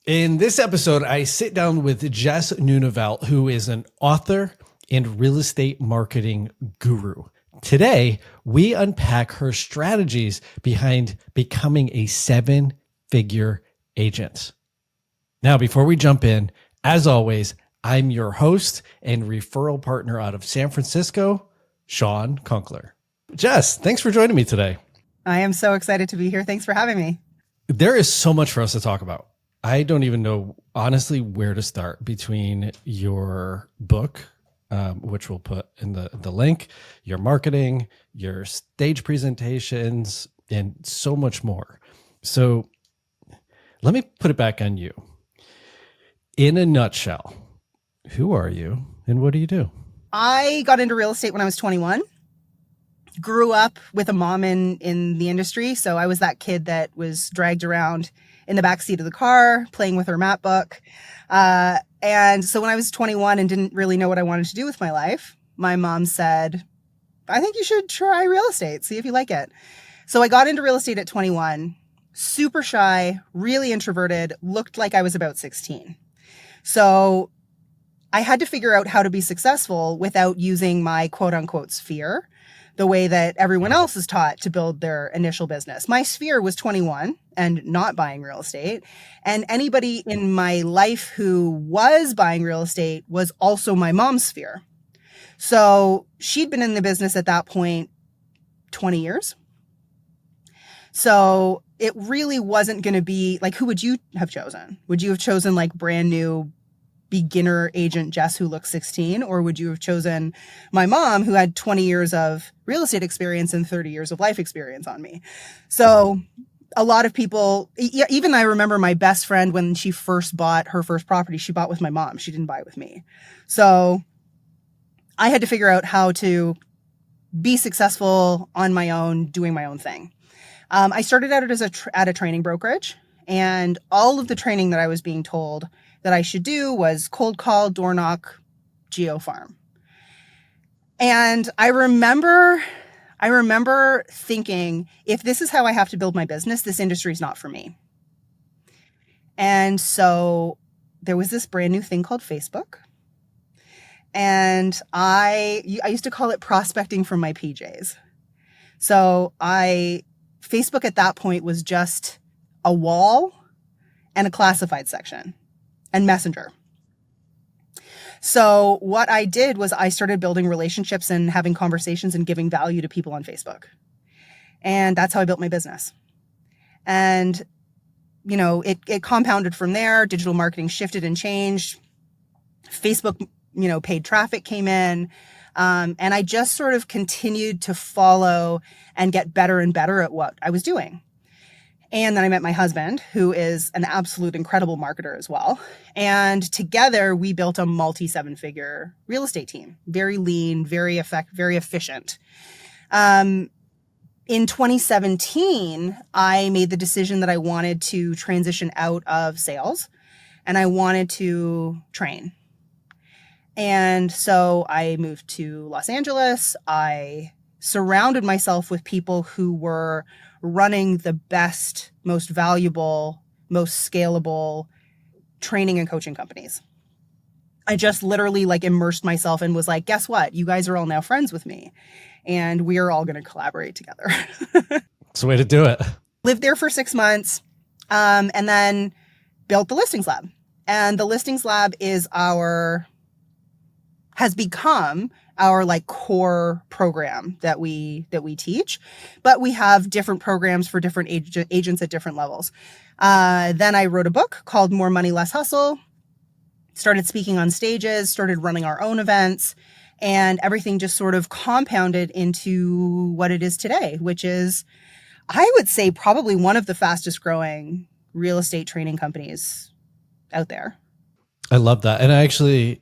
In this episode, I sit down with Jess Lenouvel, who is an author and real estate marketing guru. Today, we unpack her strategies behind becoming a seven-figure agent. Now, before we jump in, as always, I'm your host and referral partner out of San Francisco, Shawn Kunkler. Jess, thanks for joining me today. I am so excited to be here. Thanks for having me. There is so much for us to talk about. I don't even know, honestly, where to start between your book, which we'll put in the link, your marketing, your stage presentations, and so much more. So let me put it back on you. In a nutshell, who are you and what do you do? I got into real estate when I was 21. Grew up with a mom in the industry. So I was that kid that was dragged around in the backseat of the car, playing with her map book. And so when I was 21 and didn't really know what I wanted to do with my life, my mom said, I think you should try real estate, see if you like it. So I got into real estate at 21, super shy, really introverted, looked like I was about 16. So I had to figure out how to be successful without using my quote unquote sphere, the way that everyone else is taught to build their initial business. My sphere was 21 and not buying real estate. And anybody in my life who was buying real estate was also my mom's sphere. So she'd been in the business at that point 20 years. So it really wasn't going to be like, who would you have chosen? Would you have chosen like brand new beginner agent Jess who looks 16, or would you have chosen my mom who had 20 years of real estate experience and 30 years of life experience on me? So a lot of people, even I remember my best friend when she first bought her first property, she bought with my mom. She didn't buy it with me. So I had to figure out how to be successful on my own, doing my own thing. I started out as at a training brokerage, and all of the training that I was being told that I should do was cold call, door knock, geo farm. And I remember thinking, if this is how I have to build my business, this industry is not for me. And so there was this brand new thing called Facebook. And I used to call it prospecting from my PJs. So Facebook at that point was just a wall and a classified section and Messenger. So what I did was I started building relationships and having conversations and giving value to people on Facebook. And that's how I built my business. And, you know, it compounded from there. Digital marketing shifted and changed. Facebook, paid traffic came in. And I just sort of continued to follow and get better and better at what I was doing. And then I met my husband, who is an absolute incredible marketer as well. And together we built a multi-seven-figure real estate team. Very lean, very efficient. In 2017, I made the decision that I wanted to transition out of sales and I wanted to train. And so I moved to Los Angeles. I surrounded myself with people who were running the best, most valuable, most scalable training and coaching companies. I just literally immersed myself and was like, guess what? You guys are all now friends with me and we are all going to collaborate together. It's the way to do it. Lived there for 6 months and then built the Listings Lab. And the Listings Lab has become our core program that we teach, but we have different programs for different agents at different levels. Then I wrote a book called More Money, Less Hustle, started speaking on stages, started running our own events, and everything just sort of compounded into what it is today, which is, I would say, probably one of the fastest growing real estate training companies out there. I love that. And I actually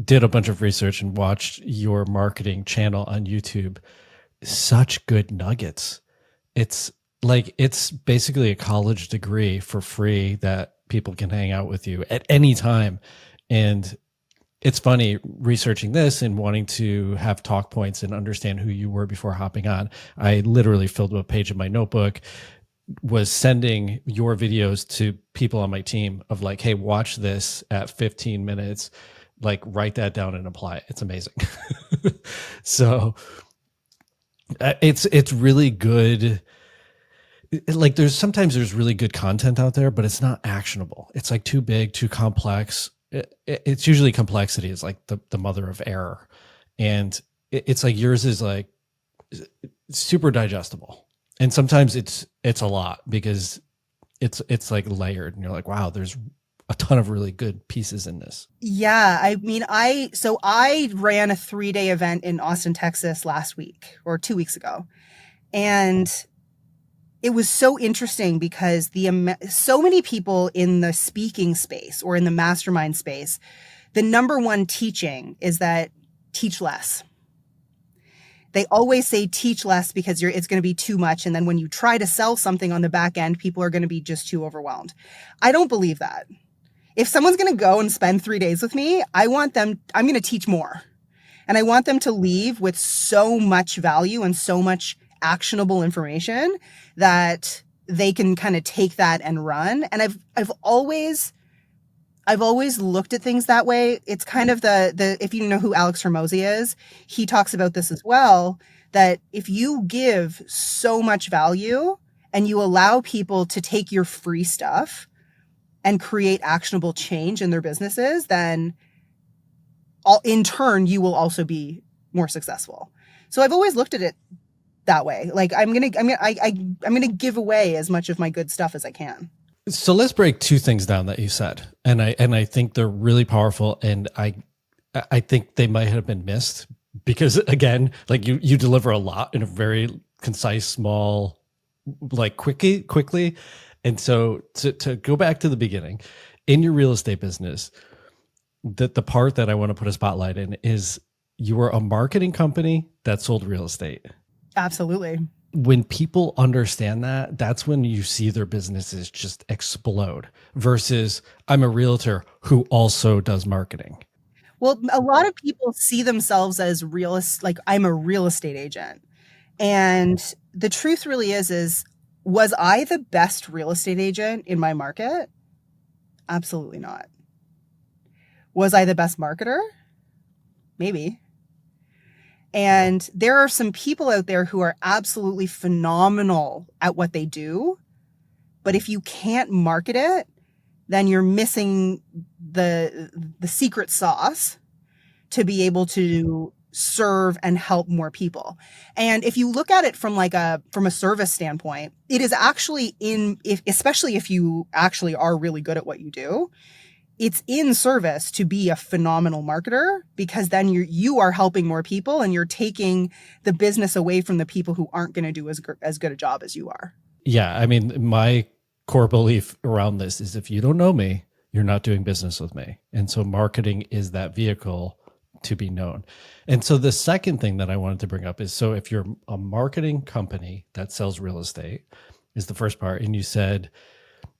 did a bunch of research and watched your marketing channel on YouTube. Such good nuggets. It's basically a college degree for free that people can hang out with you at any time. And it's funny researching this and wanting to have talk points and understand who you were before hopping on. I literally filled up a page of my notebook, was sending your videos to people on my team of like, hey, watch this at 15 minutes, like write that down and apply it. It's amazing. So it's really good. Like sometimes there's really good content out there, but it's not actionable. It's like too big, too complex. It's usually complexity is like the mother of error. And it's like yours is like super digestible. And sometimes it's a lot because it's like layered and you're like, wow, there's a ton of really good pieces in this. Yeah. I mean, I ran a 3-day event in Austin, Texas last week or 2 weeks ago. And it was so interesting because so many people in the speaking space or in the mastermind space, the number one teaching is that teach less. They always say teach less because it's going to be too much. And then when you try to sell something on the back end, people are going to be just too overwhelmed. I don't believe that. If someone's going to go and spend 3 days with me, I'm going to teach more. And I want them to leave with so much value and so much actionable information that they can kind of take that and run. And I've always looked at things that way. It's kind of the if you know who Alex Hormozi is, he talks about this as well, that if you give so much value and you allow people to take your free stuff and create actionable change in their businesses, then in turn, you will also be more successful. So I've always looked at it that way. Like I'm going to give away as much of my good stuff as I can. So let's break two things down that you said. And I think they're really powerful. And I think they might have been missed because again, like you deliver a lot in a very concise, small, like quickly. And so to go back to the beginning, in your real estate business, the part that I want to put a spotlight in is you were a marketing company that sold real estate. Absolutely. When people understand that, that's when you see their businesses just explode versus I'm a realtor who also does marketing. Well, a lot of people see themselves as like I'm a real estate agent. And the truth really is was I the best real estate agent in my market? Absolutely not. Was I the best marketer? Maybe. And there are some people out there who are absolutely phenomenal at what they do. But if you can't market it, then you're missing the secret sauce to be able to serve and help more people. And if you look at it from a service standpoint, it is actually especially if you actually are really good at what you do, it's in service to be a phenomenal marketer because then you are helping more people and you're taking the business away from the people who aren't going to do as good a job as you are. Yeah. I mean, my core belief around this is if you don't know me, you're not doing business with me. And so marketing is that vehicle to be known. And so the second thing that I wanted to bring up is, so if you're a marketing company that sells real estate is the first part. And you said,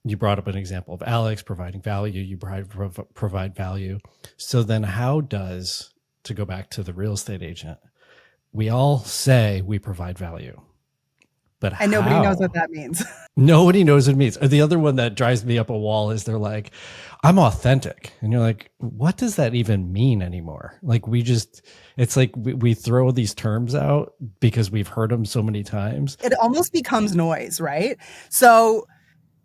you brought up an example of Alex providing value, you provide value. So then to go back to the real estate agent, we all say we provide value, and nobody knows what that means. Nobody knows what it means. The other one that drives me up a wall is they're like, I'm authentic. And you're like, what does that even mean anymore? Like it's like we throw these terms out because we've heard them so many times. It almost becomes noise, right? So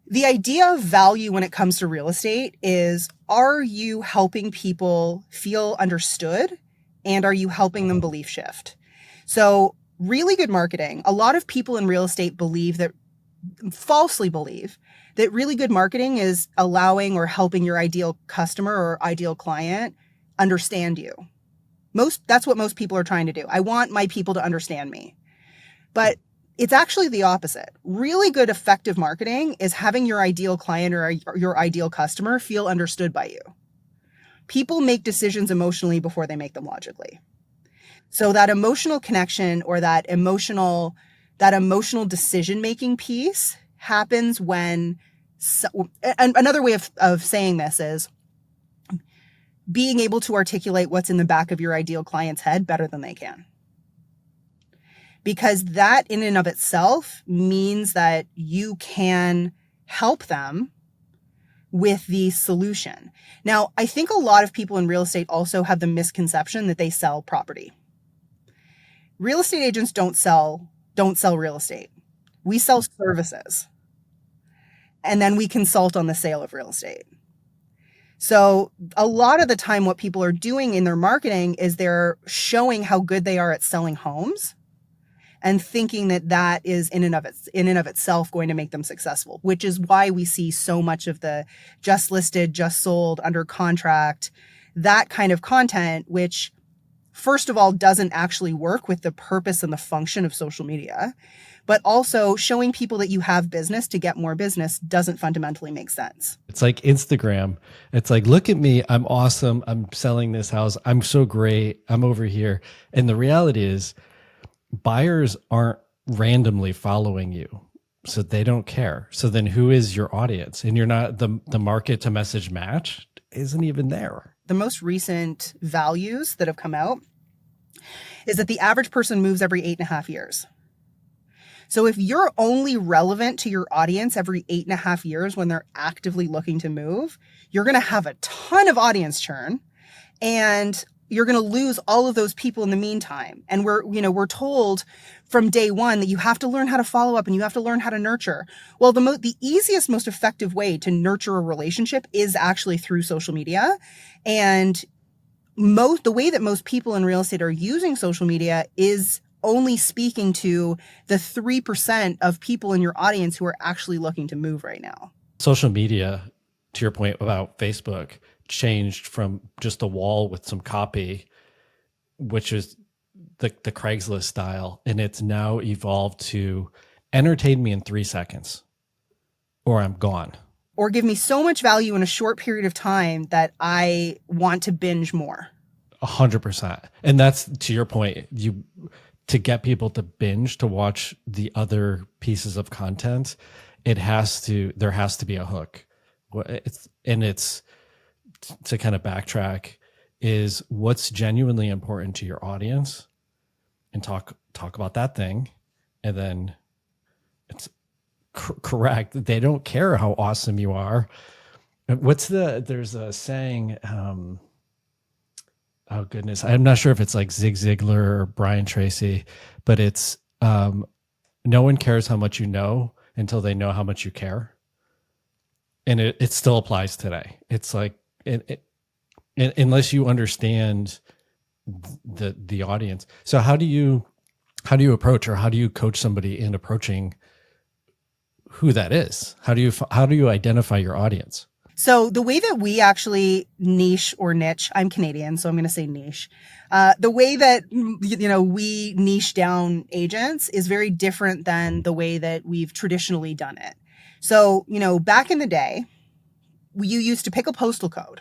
the idea of value when it comes to real estate is, are you helping people feel understood and are you helping them belief shift? So really good marketing. A lot of people in real estate falsely believe that really good marketing is allowing or helping your ideal customer or ideal client understand you. That's what most people are trying to do. I want my people to understand me. But it's actually the opposite. Really good, effective marketing is having your ideal client or your ideal customer feel understood by you. People make decisions emotionally before they make them logically. So that emotional connection or that emotional decision-making piece happens when, and another way of saying this is being able to articulate what's in the back of your ideal client's head better than they can. because that in and of itself means that you can help them with the solution. Now, I think a lot of people in real estate also have the misconception that they sell property. Real estate agents don't sell real estate. We sell services. And then we consult on the sale of real estate. So a lot of the time what people are doing in their marketing is they're showing how good they are at selling homes and thinking that that is in and of itself going to make them successful, which is why we see so much of the just listed, just sold, under contract, that kind of content, which first of all doesn't actually work with the purpose and the function of social media, but also showing people that you have business to get more business doesn't fundamentally make sense. It's like Instagram. It's like, look at me. I'm awesome. I'm selling this house. I'm so great. I'm over here. And the reality is buyers aren't randomly following you. So they don't care. So then who is your audience? And you're not, the market to message match isn't even there. The most recent values that have come out is that the average person moves every 8.5 years. So if you're only relevant to your audience every 8.5 years when they're actively looking to move, you're going to have a ton of audience churn and you're going to lose all of those people in the meantime. And we're told from day one that you have to learn how to follow up and you have to learn how to nurture. Well, the easiest, most effective way to nurture a relationship is actually through social media. And the way that most people in real estate are using social media is only speaking to the 3% of people in your audience who are actually looking to move right now. Social media, to your point about Facebook, changed from just a wall with some copy, which is the Craigslist style, and it's now evolved to entertain me in 3 seconds or I'm gone. Or give me so much value in a short period of time that I want to binge more. 100%. And that's, to your point, to get people to binge, to watch the other pieces of content, there has to be a hook. It's to kind of backtrack, is what's genuinely important to your audience and talk about that thing. And then it's correct. They don't care how awesome you are. There's a saying, oh goodness, I'm not sure if it's like Zig Ziglar or Brian Tracy, but it's no one cares how much you know until they know how much you care. And it still applies today. It's like, unless you understand the audience. So how do you approach, or how do you coach somebody in approaching who that is? How do you identify your audience? So the way that we actually niche or niche, I'm Canadian, so I'm going to say niche. The way that, we niche down agents is very different than the way that we've traditionally done it. So, back in the day, you used to pick a postal code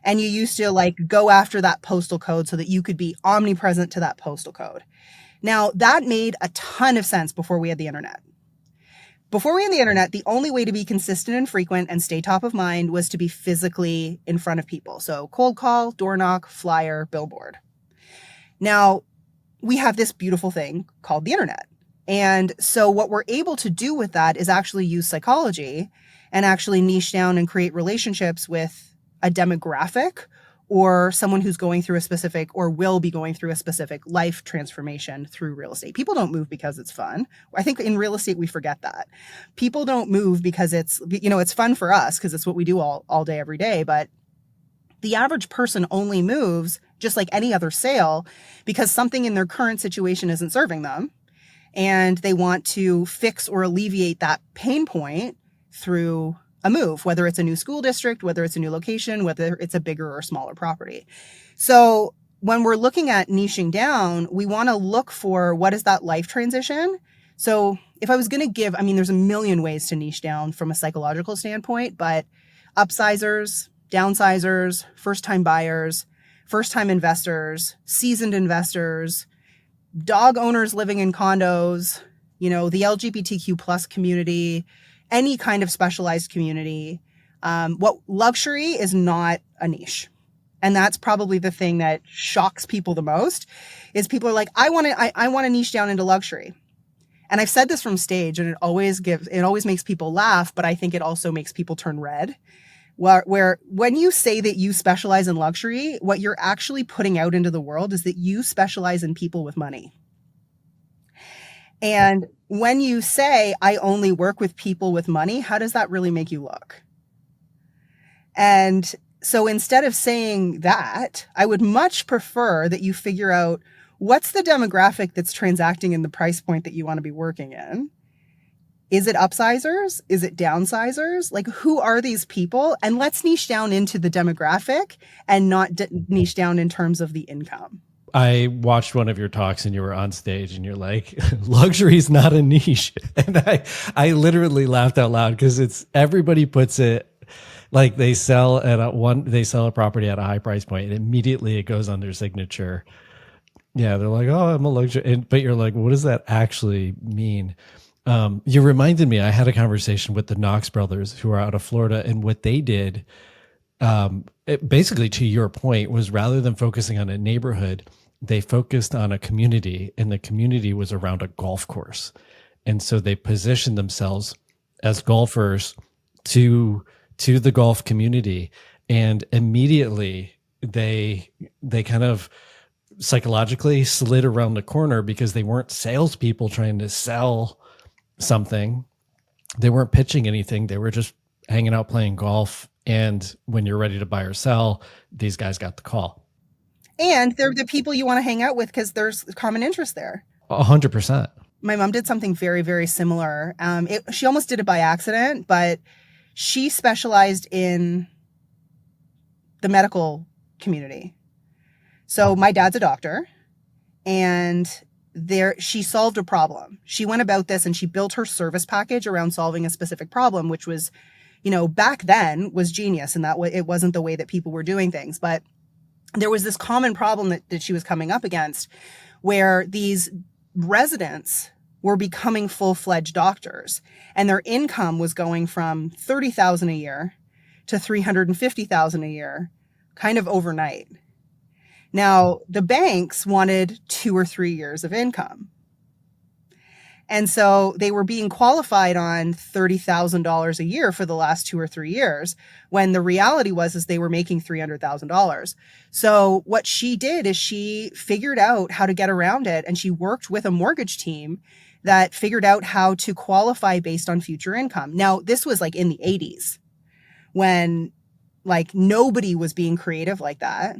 and you used to go after that postal code so that you could be omnipresent to that postal code. Now that made a ton of sense before we had the internet. Before we had the internet, the only way to be consistent and frequent and stay top of mind was to be physically in front of people. So cold call, door knock, flyer, billboard. Now we have this beautiful thing called the internet. And so what we're able to do with that is actually use psychology and actually niche down and create relationships with a demographic or someone who's going through a specific or will be going through a specific life transformation through real estate. People don't move because it's fun. I think in real estate, we forget that. People don't move because it's fun for us because it's what we do all day, every day. But the average person only moves, just like any other sale, because something in their current situation isn't serving them. And they want to fix or alleviate that pain point through a move, whether it's a new school district, whether it's a new location, whether it's a bigger or smaller property. So when we're looking at niching down, we want to look for what is that life transition. So if I was going to give, there's a million ways to niche down from a psychological standpoint, but upsizers, downsizers, first-time buyers, first-time investors, seasoned investors, dog owners living in condos, the LGBTQ plus community, any kind of specialized community. What luxury is not a niche. And that's probably the thing that shocks people the most is people are like, I want to niche down into luxury. And I've said this from stage and it always makes people laugh, but I think it also makes people turn red. Where when you say that you specialize in luxury, what you're actually putting out into the world is that you specialize in people with money. And when you say, I only work with people with money, how does that really make you look? And so instead of saying that, I would much prefer that you figure out what's the demographic that's transacting in the price point that you want to be working in. Is it upsizers? Is it downsizers? Like, who are these people? And let's niche down into the demographic and not niche down in terms of the income. I watched one of your talks and you were on stage and you're like, luxury is not a niche. And I literally laughed out loud because everybody puts it like they sell a property at a high price point and immediately it goes on their signature. Yeah. They're like, oh, I'm a luxury. But you're like, what does that actually mean? You reminded me, I had a conversation with the Knox brothers who are out of Florida, and what they did, basically to your point, was rather than focusing on a neighborhood, they focused on a community, and the community was around a golf course. And so they positioned themselves as golfers to the golf community. And immediately they kind of psychologically slid around the corner because they weren't salespeople trying to sell something. They weren't pitching anything. They were just hanging out playing golf. And when you're ready to buy or sell, these guys got the call. And they're the people you want to hang out with because there's common interest there. 100%. My mom did something very, very similar. She almost did it by accident, but she specialized in the medical community. So my dad's a doctor, and she solved a problem. She went about this and she built her service package around solving a specific problem, which was, back then was genius, and that it wasn't the way that people were doing things. But there was this common problem that she was coming up against, where these residents were becoming full-fledged doctors, and their income was going from $30,000 a year to $350,000 a year, kind of overnight. Now, the banks wanted 2 or 3 years of income. And so they were being qualified on $30,000 a year for the last 2 or 3 years, when the reality was they were making $300,000. So what she did is she figured out how to get around it, and she worked with a mortgage team that figured out how to qualify based on future income. Now, this was like in the 80s when like nobody was being creative like that.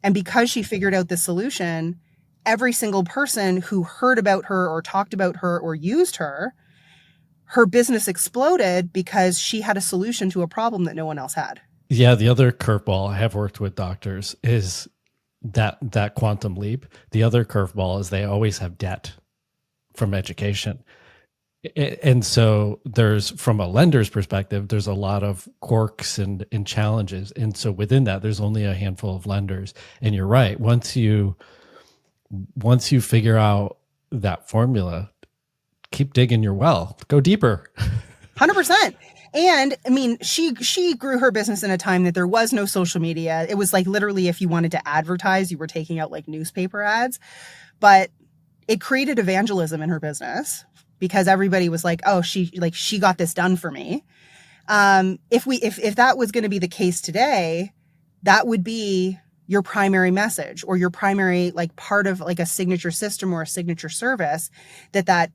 And because she figured out this solution, every single person who heard about her or talked about her or used her business exploded because she had a solution to a problem that no one else had. Yeah. The other curveball, I have worked with doctors, is that quantum leap. The other curveball is they always have debt from education. And so from a lender's perspective, there's a lot of quirks and challenges. And so within that, there's only a handful of lenders. And you're right. Once you figure out that formula, keep digging your well, go deeper. 100%. And I mean, she grew her business in a time that there was no social media. It was like literally if you wanted to advertise, you were taking out like newspaper ads, but it created evangelism in her business because everybody was like, oh, she got this done for me. If that was going to be the case today, that would be your primary message or your primary like part of like a signature system or a signature service that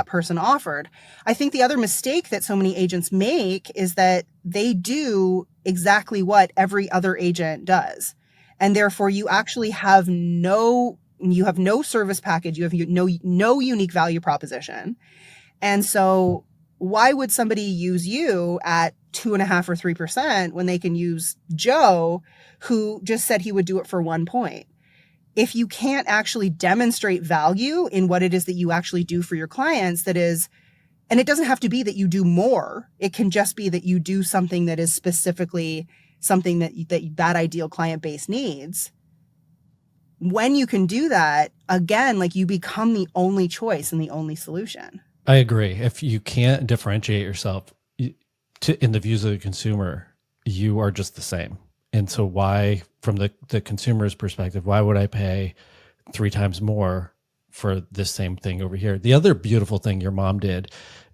person offered. I think the other mistake that so many agents make is that they do exactly what every other agent does. And therefore you actually have no service package. You have no unique value proposition. And so why would somebody use you at 2.5 or 3% when they can use Joe, who just said he would do it for 1 point? If you can't actually demonstrate value in what it is that you actually do for your clients, and it doesn't have to be that you do more. It can just be that you do something that is specifically something that ideal client base needs. When you can do that, again, like you become the only choice and the only solution. I agree. If you can't differentiate yourself in the views of the consumer, you are just the same. And so why, from the consumer's perspective, why would I pay 3 times more for this same thing over here? The other beautiful thing your mom did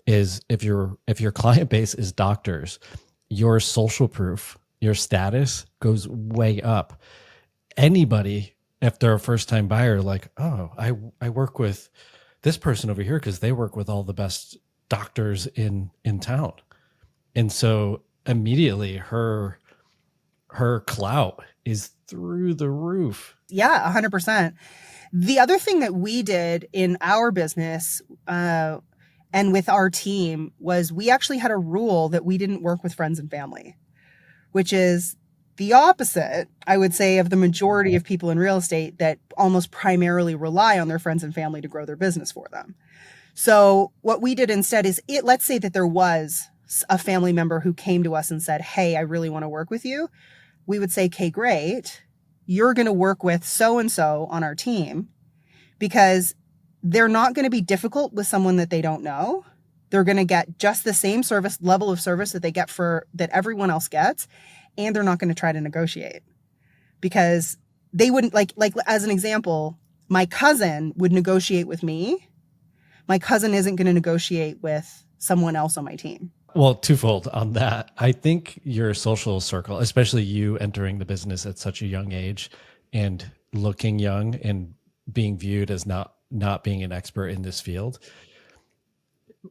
is if your client base is doctors, your social proof, your status goes way up. Anybody, if they're a first time buyer, like, oh, I work with this person over here because they work with all the best doctors in town. And so immediately her clout is through the roof. Yeah, 100%. The other thing that we did in our business and with our team was we actually had a rule that we didn't work with friends and family, which is the opposite, I would say, of the majority of people in real estate that almost primarily rely on their friends and family to grow their business for them. So what we did instead is let's say that there was a family member who came to us and said, hey, I really want to work with you. We would say, okay, great. You're going to work with so-and-so on our team because they're not going to be difficult with someone that they don't know. They're going to get just the same level of service that they get that everyone else gets. And they're not going to try to negotiate because they wouldn't like as an example, my cousin would negotiate with me. My cousin isn't going to negotiate with someone else on my team. Well, twofold on that. I think your social circle, especially you entering the business at such a young age and looking young and being viewed as not being an expert in this field,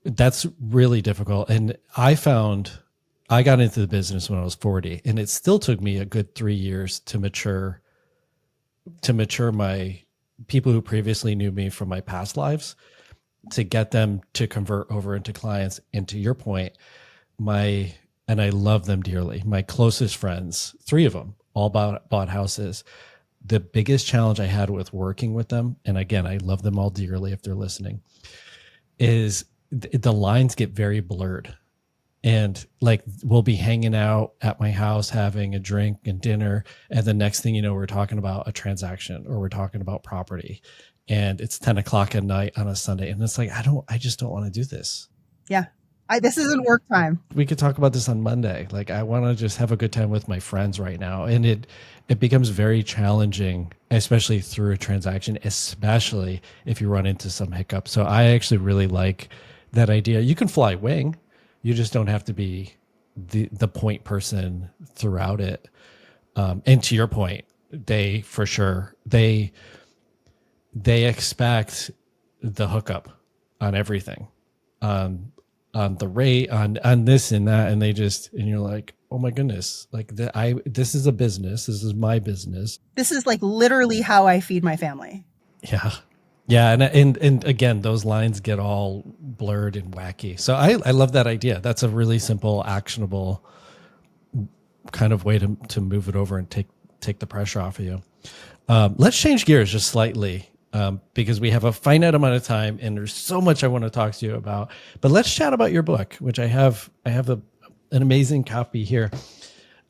that's really difficult. And I found I got into the business when I was 40, and it still took me a good 3 years to mature my people who previously knew me from my past lives, to get them to convert over into clients. And to your point, and I love them dearly, my closest friends, 3 of them, all bought houses. The biggest challenge I had with working with them, and again, I love them all dearly if they're listening, is the lines get very blurred. And like, we'll be hanging out at my house, having a drink and dinner. And the next thing you know, we're talking about a transaction or we're talking about property, and it's 10 o'clock at night on a Sunday. And it's like, I just don't want to do this. Yeah. This isn't work time. We could talk about this on Monday. Like, I want to just have a good time with my friends right now. And it becomes very challenging, especially through a transaction, especially if you run into some hiccups. So I actually really like that idea. You can fly wing. You just don't have to be the point person throughout it. And to your point, they expect the hookup on everything, on the rate, on this and that, and and you're like, oh my goodness, like this is a business. This is my business. This is like literally how I feed my family. Yeah. Yeah, and again, those lines get all blurred and wacky. So I love that idea. That's a really simple, actionable kind of way to move it over and take the pressure off of you. Let's change gears just slightly because we have a finite amount of time and there's so much I want to talk to you about. But let's chat about your book, which I have an amazing copy here.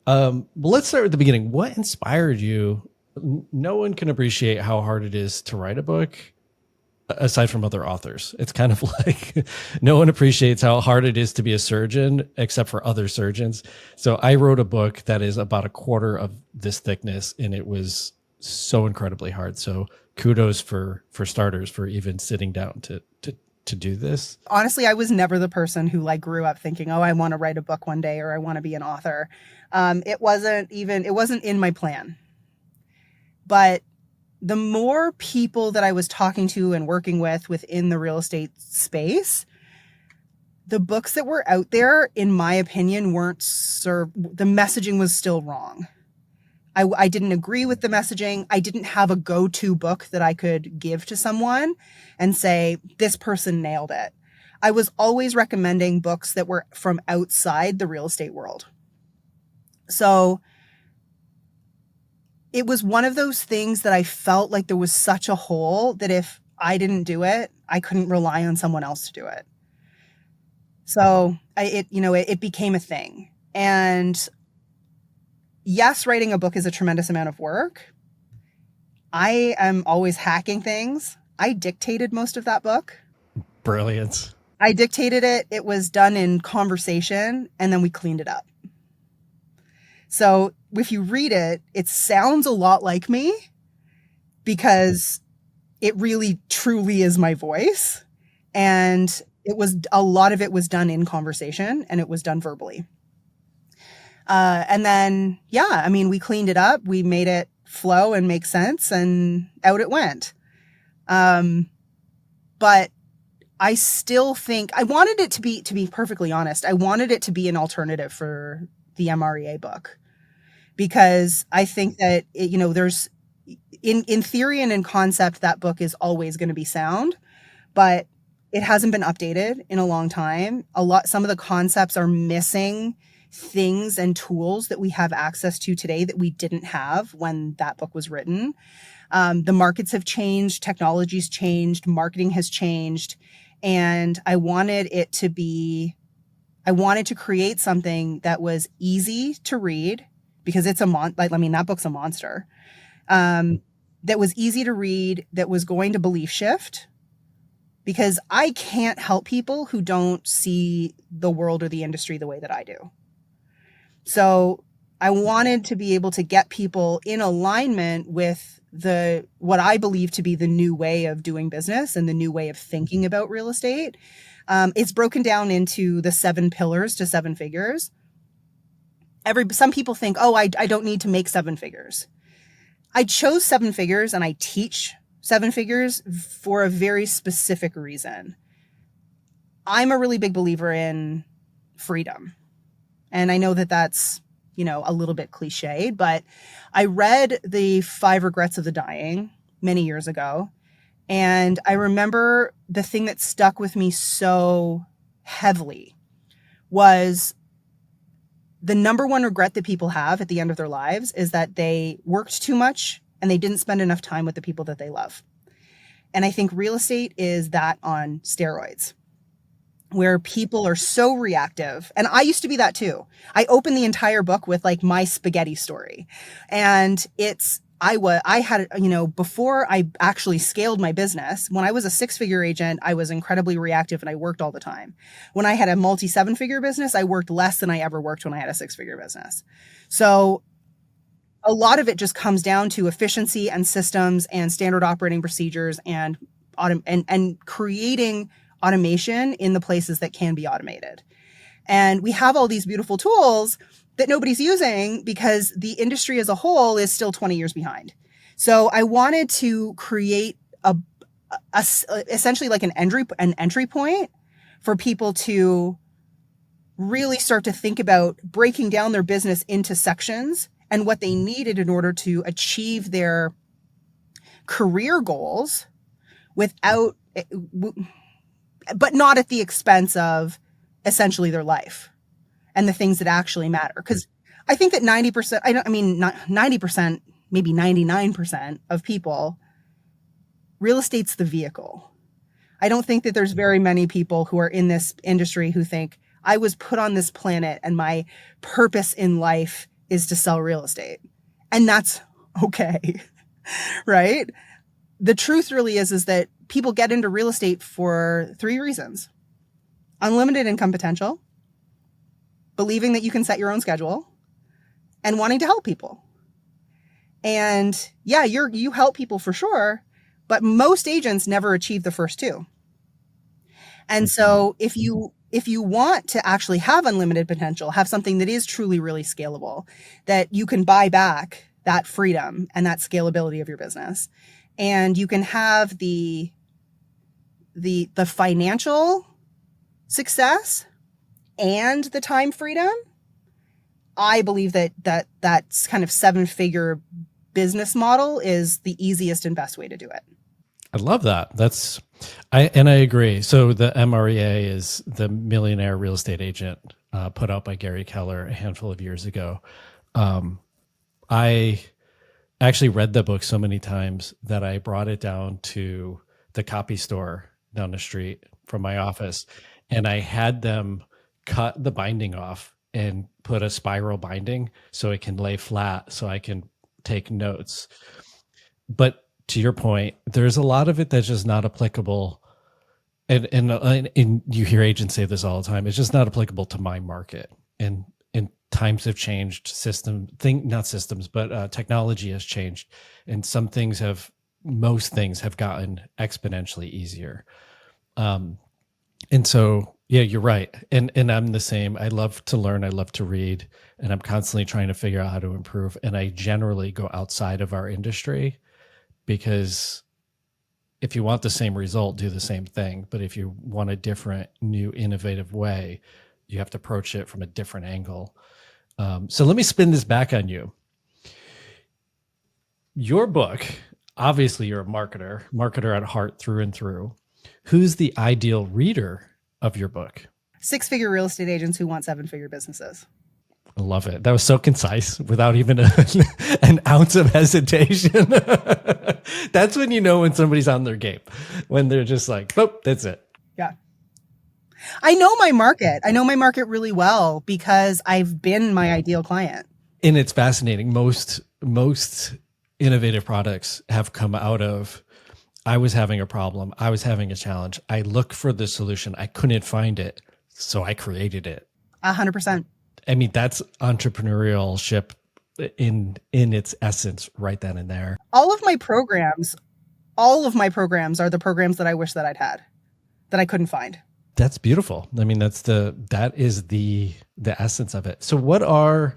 Let's start at the beginning. What inspired you? No one can appreciate how hard it is to write a book aside from other authors. It's kind of like no one appreciates how hard it is to be a surgeon except for other surgeons. So I wrote a book that is about a quarter of this thickness, and it was so incredibly hard. So kudos for starters for even sitting down to do this. Honestly, I was never the person who like grew up thinking, oh, I want to write a book one day or I want to be an author. It wasn't in my plan. But the more people that I was talking to and working with within the real estate space, the books that were out there, in my opinion, weren't served. The messaging was still wrong. I didn't agree with the messaging. I didn't have a go-to book that I could give to someone and say, this person nailed it. I was always recommending books that were from outside the real estate world. So it was one of those things that I felt like there was such a hole that if I didn't do it, I couldn't rely on someone else to do it. So it became a thing. And yes, writing a book is a tremendous amount of work. I am always hacking things. I dictated most of that book. Brilliant. I dictated it. It was done in conversation, and then we cleaned it up. So if you read it, it sounds a lot like me because it really truly is my voice. And a lot of it was done in conversation and it was done verbally. And then, yeah, I mean, we cleaned it up, we made it flow and make sense, and out it went. But I still think I wanted it to be perfectly honest, I wanted it to be an alternative for the MREA book, because I think that there's in theory and in concept, that book is always going to be sound, but it hasn't been updated in a long time. Some of the concepts are missing things and tools that we have access to today that we didn't have when that book was written. The markets have changed, technology's changed, marketing has changed. And I wanted to create something that was easy to read, because that book's a monster. That was easy to read, that was going to belief shift, because I can't help people who don't see the world or the industry the way that I do. So I wanted to be able to get people in alignment with what I believe to be the new way of doing business and the new way of thinking about real estate. It's broken down into the 7 pillars to 7 figures. Some people think, oh, I don't need to make 7 figures. I chose 7 figures and I teach 7 figures for a very specific reason. I'm a really big believer in freedom. And I know that that's, a little bit cliched, but I read The 5 Regrets of the Dying many years ago. And I remember the thing that stuck with me so heavily was the number one regret that people have at the end of their lives is that they worked too much and they didn't spend enough time with the people that they love. And I think real estate is that on steroids, where people are so reactive. And I used to be that too. I opened the entire book with like my spaghetti story. And I had, before I actually scaled my business, when I was a 6-figure agent, I was incredibly reactive and I worked all the time. When I had a multi 7-figure business, I worked less than I ever worked when I had a 6-figure business. So a lot of it just comes down to efficiency and systems and standard operating procedures and creating automation in the places that can be automated. And we have all these beautiful tools that nobody's using because the industry as a whole is still 20 years behind. So I wanted to create essentially like an entry point for people to really start to think about breaking down their business into sections and what they needed in order to achieve their career goals but not at the expense of essentially their life and the things that actually matter. Because I think that 90%, not 90%, maybe 99% of people, real estate's the vehicle. I don't think that there's very many people who are in this industry who think, I was put on this planet and my purpose in life is to sell real estate. And that's okay, right? The truth really is that people get into real estate for 3 reasons: unlimited income potential, believing that you can set your own schedule, and wanting to help people. And yeah, you help people for sure, but most agents never achieve the first 2. And so if you want to actually have unlimited potential, have something that is truly, really scalable, that you can buy back that freedom and that scalability of your business, and you can have the financial success and the time freedom, I believe that kind of 7-figure business model is the easiest and best way to do it. I love that. I agree. So the MREA is the Millionaire Real Estate Agent, put out by Gary Keller a handful of years ago. I actually read the book so many times that I brought it down to the copy store down the street from my office, and I had them cut the binding off and put a spiral binding so it can lay flat so I can take notes. But to your point, there's a lot of it that's just not applicable. And you hear agents say this all the time. It's just not applicable to my market. And and times have changed. Technology has changed, and most things have gotten exponentially easier. And so, yeah, you're right. And I'm the same. I love to learn. I love to read, and I'm constantly trying to figure out how to improve. And I generally go outside of our industry, because if you want the same result, do the same thing. But if you want a different, new, innovative way, you have to approach it from a different angle. So let me spin this back on you. Your book, obviously you're a marketer at heart through and through. Who's the ideal reader of your book? 6-figure real estate agents who want 7-figure businesses. I love it. That was so concise without even an ounce of hesitation. That's when you know when somebody's on their game, when they're just like, oh, that's it. Yeah. I know my market. I know my market really well because I've been my ideal client. And it's fascinating. Most innovative products have come out of, I was having a problem. I was having a challenge. I looked for the solution. I couldn't find it. So I created it. 100%. I mean, that's entrepreneurship in its essence right then and there. All of my programs are the programs that I wish that I'd had, that I couldn't find. That's beautiful. I mean, that is the essence of it. So what are,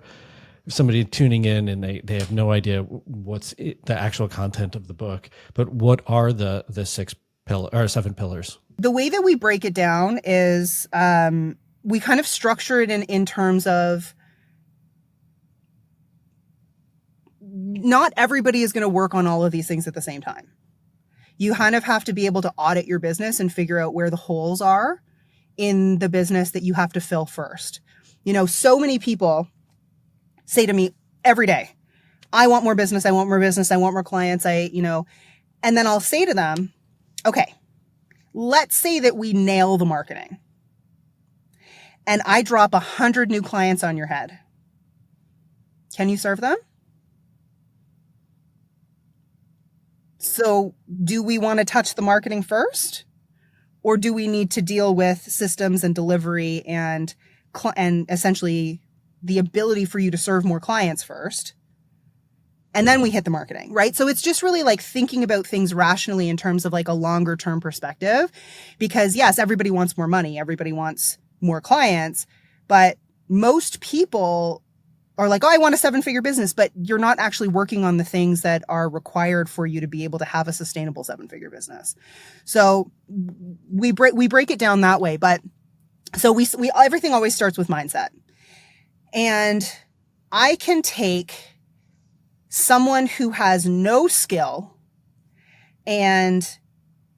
somebody tuning in and they have no idea what's the actual content of the book, but what are the 7 pillars? The way that we break it down is we kind of structure it in terms of not everybody is going to work on all of these things at the same time. You kind of have to be able to audit your business and figure out where the holes are in the business that you have to fill first. So many people say to me every day, I want more business. I want more business. I want more clients. And then I'll say to them, okay, let's say that we nail the marketing and I drop 100 new clients on your head. Can you serve them? So do we want to touch the marketing first, or do we need to deal with systems and delivery and essentially the ability for you to serve more clients first? And then we hit the marketing, right? So it's just really like thinking about things rationally in terms of like a longer term perspective, because yes, everybody wants more money. Everybody wants more clients, but most people are like, oh, I want a 7-figure business, but you're not actually working on the things that are required for you to be able to have a sustainable 7-figure business. So we break it down that way. But so we everything always starts with mindset. And I can take someone who has no skill and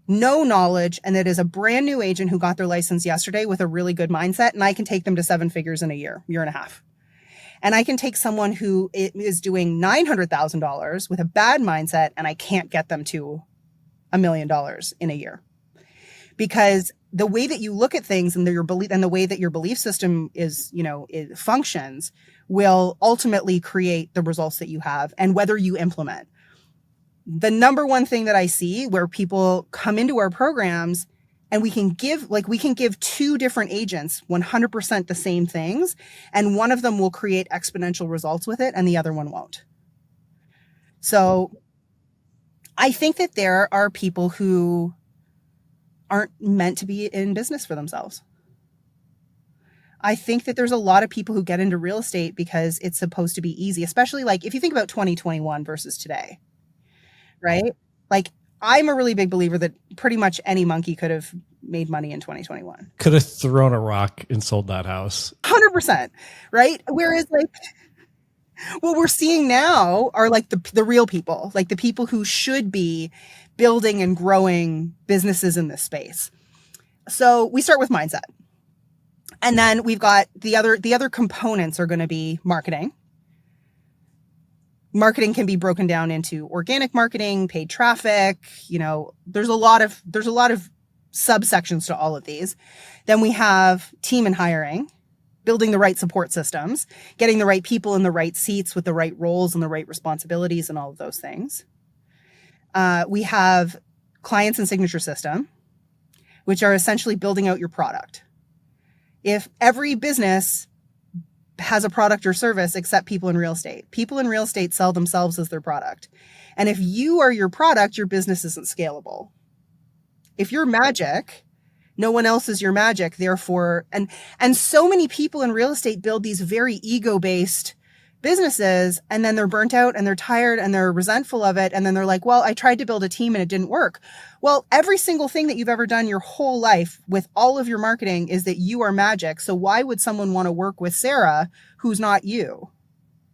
no knowledge, and that is a brand new agent who got their license yesterday with a really good mindset, and I can take them to 7 figures in a year and a half. And I can take someone who is doing $900,000 with a bad mindset, and I can't get them to $1 million in a year. Because the way that you look at things and your belief and the way that your belief system it functions will ultimately create the results that you have and whether you implement. The number one thing that I see where people come into our programs and we can give 2 different agents 100% the same things, and one of them will create exponential results with it and the other one won't. So I think that there are people who aren't meant to be in business for themselves. I think that there's a lot of people who get into real estate because it's supposed to be easy, especially like if you think about 2021 versus today, right? Like I'm a really big believer that pretty much any monkey could have made money in 2021. Could have thrown a rock and sold that house. 100%, right? Whereas like what we're seeing now are like the real people, like the people who should be building and growing businesses in this space. So we start with mindset. And then we've got the other components are going to be marketing. Marketing can be broken down into organic marketing, paid traffic, there's a lot of subsections to all of these. Then we have team and hiring, building the right support systems, getting the right people in the right seats with the right roles and the right responsibilities and all of those things. We have clients and signature system, which are essentially building out your product. If every business has a product or service except people in real estate. People in real estate sell themselves as their product. And if you are your product, your business isn't scalable. If you're magic, no one else is your magic. Therefore, and so many people in real estate build these very ego-based businesses, and then they're burnt out and they're tired and they're resentful of it. And then they're like, well, I tried to build a team and it didn't work. Well, every single thing that you've ever done your whole life with all of your marketing is that you are magic. So why would someone want to work with Sarah, who's not you?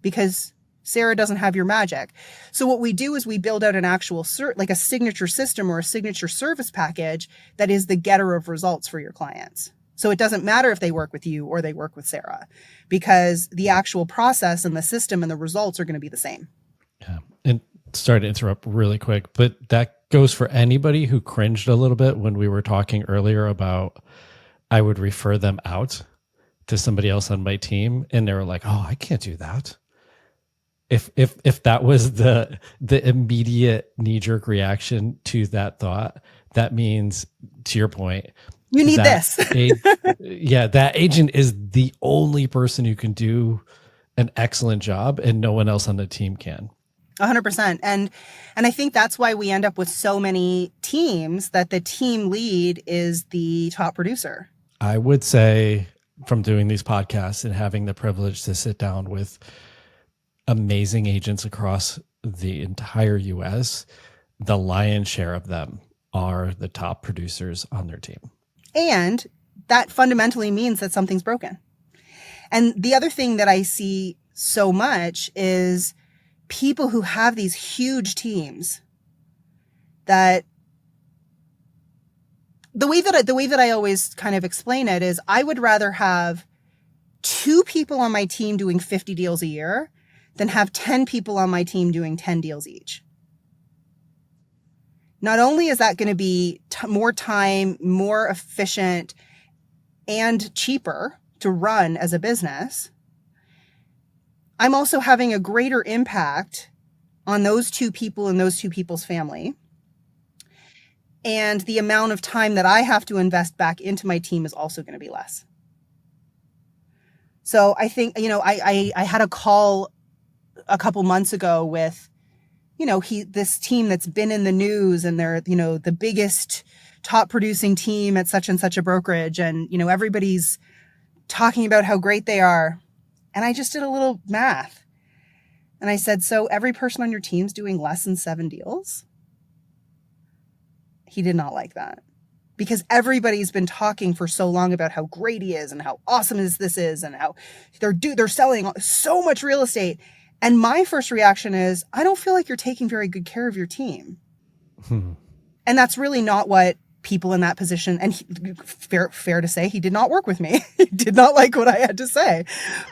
Because Sarah doesn't have your magic. So what we do is we build out an actual like a signature system or a signature service package that is the getter of results for your clients. So it doesn't matter if they work with you or they work with Sarah, because the actual process and the system and the results are going to be the same. Yeah. And sorry to interrupt really quick, but that goes for anybody who cringed a little bit when we were talking earlier about I would refer them out to somebody else on my team and they were like, oh, I can't do that. If that was the immediate knee-jerk reaction to that thought, that means, to your point, you need this. That agent is the only person who can do an excellent job and no one else on the team can. 100%. And I think that's why we end up with so many teams that the team lead is the top producer. I would say, from doing these podcasts and having the privilege to sit down with amazing agents across the entire US, the lion's share of them are the top producers on their team. And that fundamentally means that something's broken. And the other thing that I see so much is people who have these huge teams that the way that I always kind of explain it is I would rather have 2 people on my team doing 50 deals a year than have 10 people on my team doing 10 deals each. Not only is that going to be more time, more efficient, and cheaper to run as a business, I'm also having a greater impact on those 2 people and those 2 people's family. And the amount of time that I have to invest back into my team is also going to be less. So I think, I had a call a couple months ago with, this team that's been in the news and they're, the biggest top producing team at such and such a brokerage. And, everybody's talking about how great they are. And I just did a little math. And I said, so every person on your team's doing less than 7 deals? He did not like that, because everybody's been talking for so long about how great he is and how awesome this is and how they're selling so much real estate. And my first reaction is, I don't feel like you're taking very good care of your team. And that's really not what people in that position, and fair to say, he did not work with me. He did not like what I had to say.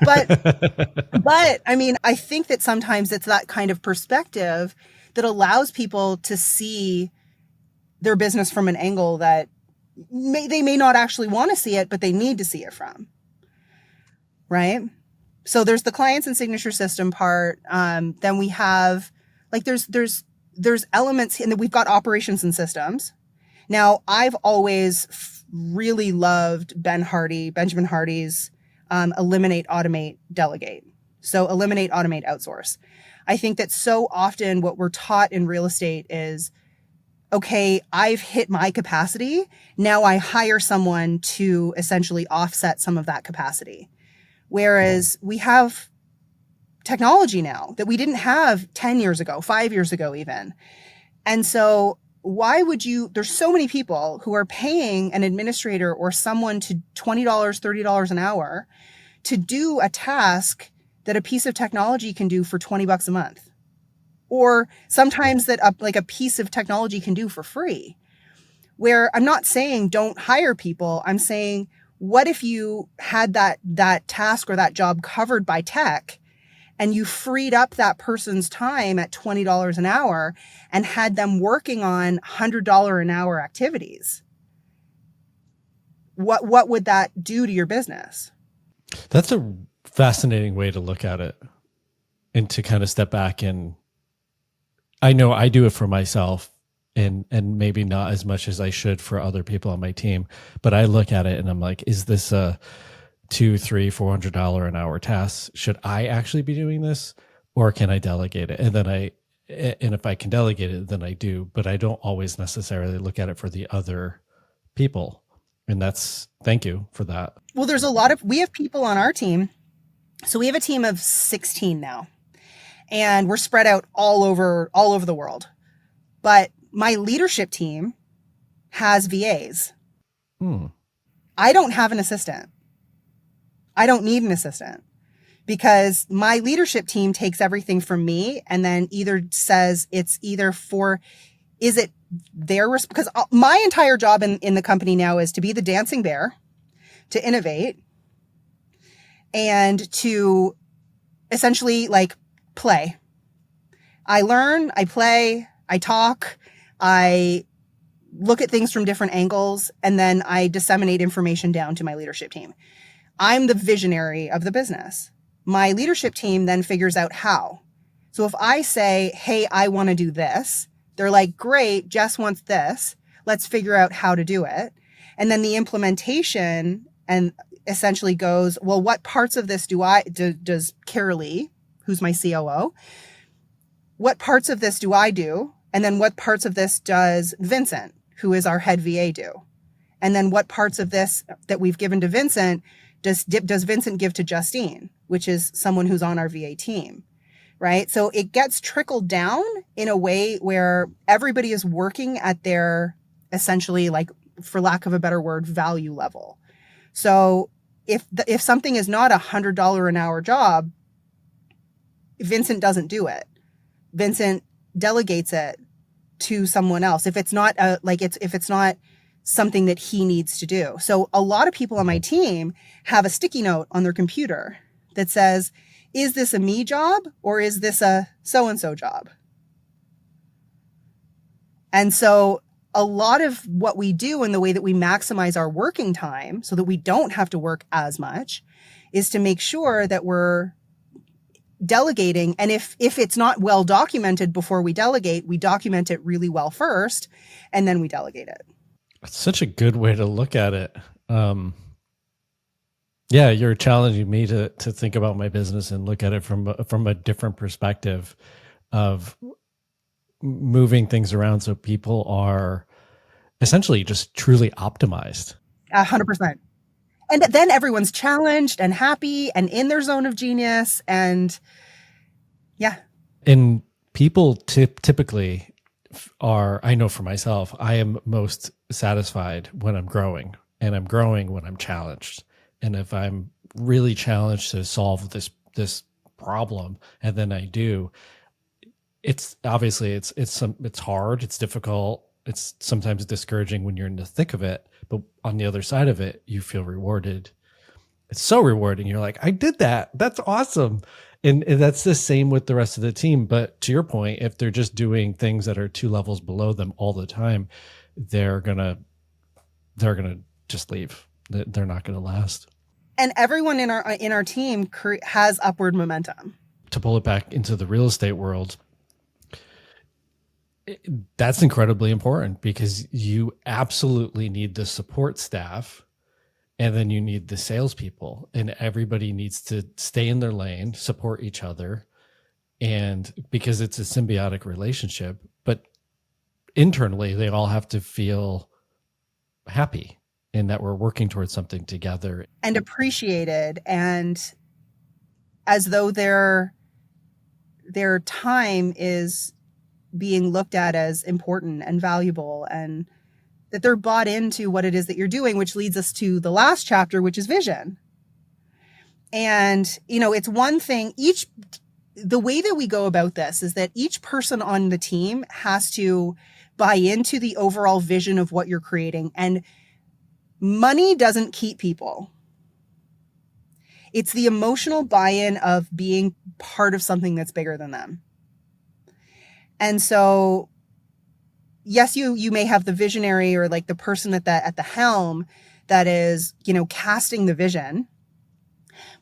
But I mean, I think that sometimes it's that kind of perspective that allows people to see their business from an angle that they may not actually want to see it, but they need to see it from. Right? So there's the clients and signature system part. Then we have there's elements, and we've got operations and systems. Now, I've always really loved Benjamin Hardy's eliminate, automate, delegate. So eliminate, automate, outsource. I think that so often what we're taught in real estate is, okay, I've hit my capacity. Now I hire someone to essentially offset some of that capacity. Whereas we have technology now that we didn't have 10 years ago, 5 years ago even. And so why would there's so many people who are paying an administrator or someone to $20, $30 an hour to do a task that a piece of technology can do for $20 a month. Or sometimes that a piece of technology can do for free. Where I'm not saying don't hire people. I'm saying, what if you had that task or that job covered by tech, and you freed up that person's time at $20 an hour and had them working on $100 an hour activities? What would that do to your business? That's a fascinating way to look at it, and to kind of step back. And I know I do it for myself, and maybe not as much as I should for other people on my team, but I look at it and I'm like, is this a $200, $300, $400 an hour tasks. Should I actually be doing this, or can I delegate it? And if I can delegate it, then I do, but I don't always necessarily look at it for the other people. And thank you for that. Well, we have people on our team. So we have a team of 16 now, and we're spread out all over the world. But my leadership team has VAs. I don't have an assistant. I don't need an assistant, because my leadership team takes everything from me and then either says it's either because my entire job in the company now is to be the dancing bear, to innovate, and to essentially like play. I learn, I play, I talk, I look at things from different angles, and then I disseminate information down to my leadership team. I'm the visionary of the business. My leadership team then figures out how. So if I say, hey, I want to do this, they're like, great, Jess wants this. Let's figure out how to do it. And then the implementation and essentially goes, well, what parts of this does Carolee, who's my COO, what parts of this do I do? And then what parts of this does Vincent, who is our head VA, do? And then what parts of this that we've given to Vincent does Vincent give to Justine, which is someone who's on our VA team, right? So it gets trickled down in a way where everybody is working at their, essentially, like, for lack of a better word, value level. So if something is not $100 an hour job, Vincent doesn't do it. Vincent delegates it to someone else if it's not if it's not something that he needs to do. So a lot of people on my team have a sticky note on their computer that says, is this a me job or is this a so-and-so job? And so a lot of what we do and the way that we maximize our working time so that we don't have to work as much is to make sure that we're delegating. And if it's not well documented before we delegate, we document it really well first, and then we delegate it. It's such a good way to look at it. Yeah, you're challenging me to think about my business and look at it from a different perspective of moving things around so people are essentially just truly optimized. 100%. And then everyone's challenged and happy and in their zone of genius. And yeah. And people typically are, I know for myself, I am most satisfied when I'm growing, and I'm growing when I'm challenged. And if I'm really challenged to solve this problem, and then I do, it's obviously it's hard, it's difficult, it's sometimes discouraging when you're in the thick of it, but on the other side of it, you feel rewarded. It's so rewarding. You're like, I did that. That's awesome. And that's the same with the rest of the team. But to your point, if they're just doing things that are 2 levels below them all the time, they're gonna just leave. They're not gonna last. And everyone in our team has upward momentum. To pull it back into the real estate world, that's incredibly important, because you absolutely need the support staff, and then you need the salespeople, and everybody needs to stay in their lane, support each other, and because it's a symbiotic relationship. But internally, they all have to feel happy and that we're working towards something together and appreciated, and as though their time is being looked at as important and valuable, and that they're bought into what it is that you're doing, which leads us to the last chapter, which is vision. And, it's one thing, the way that we go about this is that each person on the team has to buy into the overall vision of what you're creating. And money doesn't keep people. It's the emotional buy-in of being part of something that's bigger than them. And so, yes, you may have the visionary or like the person at the helm that is, casting the vision.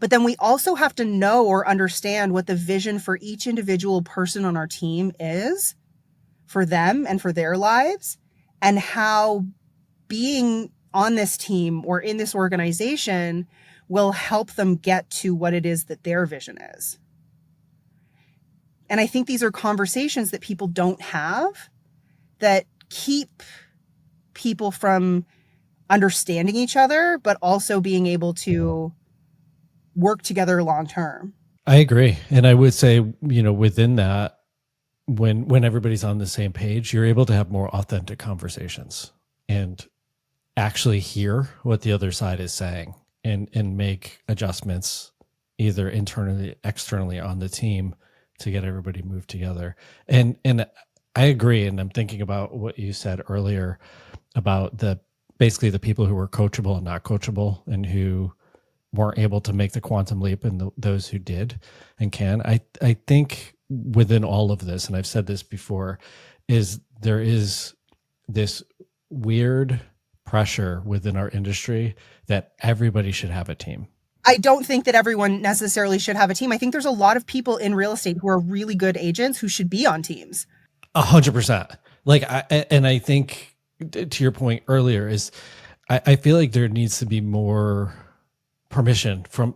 But then we also have to know or understand what the vision for each individual person on our team is for them and for their lives, and how being on this team or in this organization will help them get to what it is that their vision is. And I think these are conversations that people don't have that keep people from understanding each other, but also being able to work together long term. I agree. And I would say, within that, when everybody's on the same page, you're able to have more authentic conversations and actually hear what the other side is saying and make adjustments either internally, externally on the team to get everybody moved together. And I agree. And I'm thinking about what you said earlier about basically the people who were coachable and not coachable and who weren't able to make the quantum leap and those who did and can. I think within all of this, and I've said this before, there is this weird pressure within our industry that everybody should have a team. I don't think that everyone necessarily should have a team. I think there's a lot of people in real estate who are really good agents who should be on teams. 100%. I think to your point earlier is I feel like there needs to be more permission from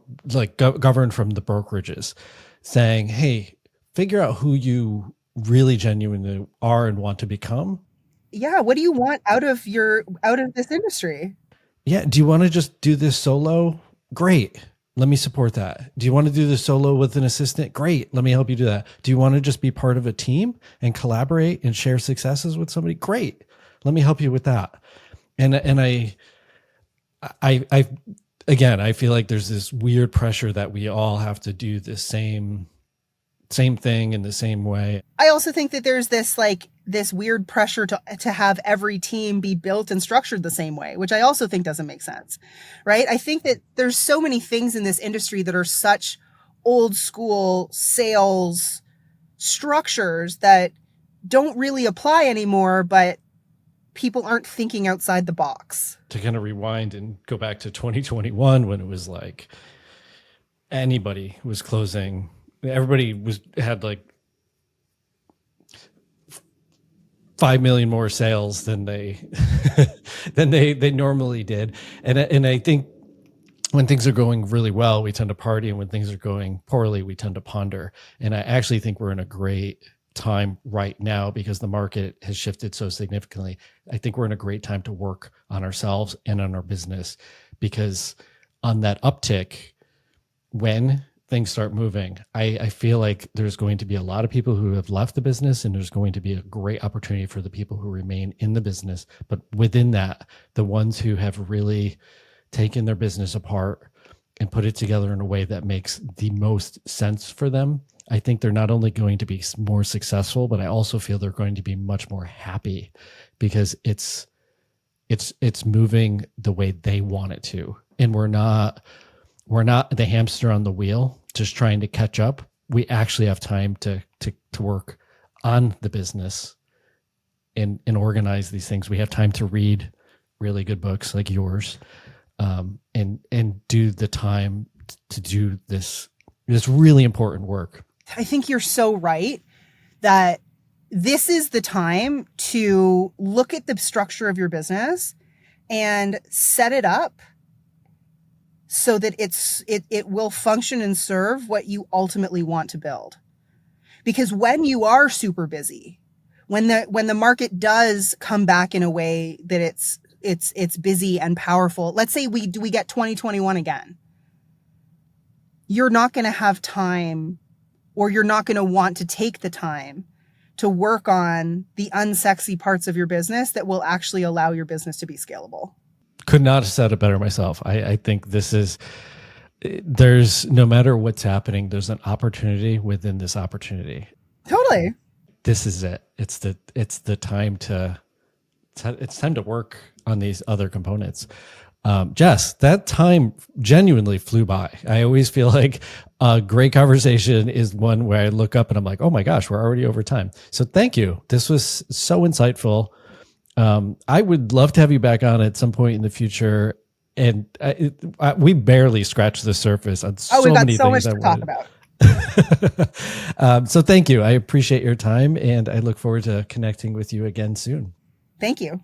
governed from the brokerages saying, hey, figure out who you really genuinely are and want to become. Yeah. What do you want out of this industry? Yeah. Do you want to just do this solo? Great. Let me support that. Do you want to do this solo with an assistant? Great. Let me help you do that. Do you want to just be part of a team and collaborate and share successes with somebody? Great. Let me help you with that. And I again, I feel like there's this weird pressure that we all have to do the same thing in the same way. I also think that there's this weird pressure to have every team be built and structured the same way, which I also think doesn't make sense, right? I think that there's so many things in this industry that are such old school sales structures that don't really apply anymore, but people aren't thinking outside the box. To kind of rewind and go back to 2021 when it was like anybody was closing, everybody had like 5 million more sales than they normally did. And I think when things are going really well, we tend to party, and when things are going poorly, we tend to ponder. And I actually think we're in a great time right now because the market has shifted so significantly. I think we're in a great time to work on ourselves and on our business, because on that uptick, when things start moving, I feel like there's going to be a lot of people who have left the business, and there's going to be a great opportunity for the people who remain in the business. But within that, the ones who have really taken their business apart and put it together in a way that makes the most sense for them, I think they're not only going to be more successful, but I also feel they're going to be much more happy because it's moving the way they want it to. And we're not the hamster on the wheel just trying to catch up. We actually have time to work on the business and organize these things. We have time to read really good books like yours, and do the time to do this really important work. I think you're so right that this is the time to look at the structure of your business and set it up so that it will function and serve what you ultimately want to build. Because when you are super busy, when the market does come back in a way that it's busy and powerful, let's say we get 2021 again, you're not going to have time, or you're not going to want to take the time to work on the unsexy parts of your business that will actually allow your business to be scalable. Could not have said it better myself. I think there's no matter what's happening, there's an opportunity within this opportunity. Totally. This is it. It's the time it's time to work on these other components. Jess, that time genuinely flew by. I always feel like a great conversation is one where I look up and I'm like, oh my gosh, we're already over time. So thank you. This was so insightful. I would love to have you back on at some point in the future. And we barely scratched the surface on so many things. Oh, we've got so much to talk about. So thank you. I appreciate your time, and I look forward to connecting with you again soon. Thank you.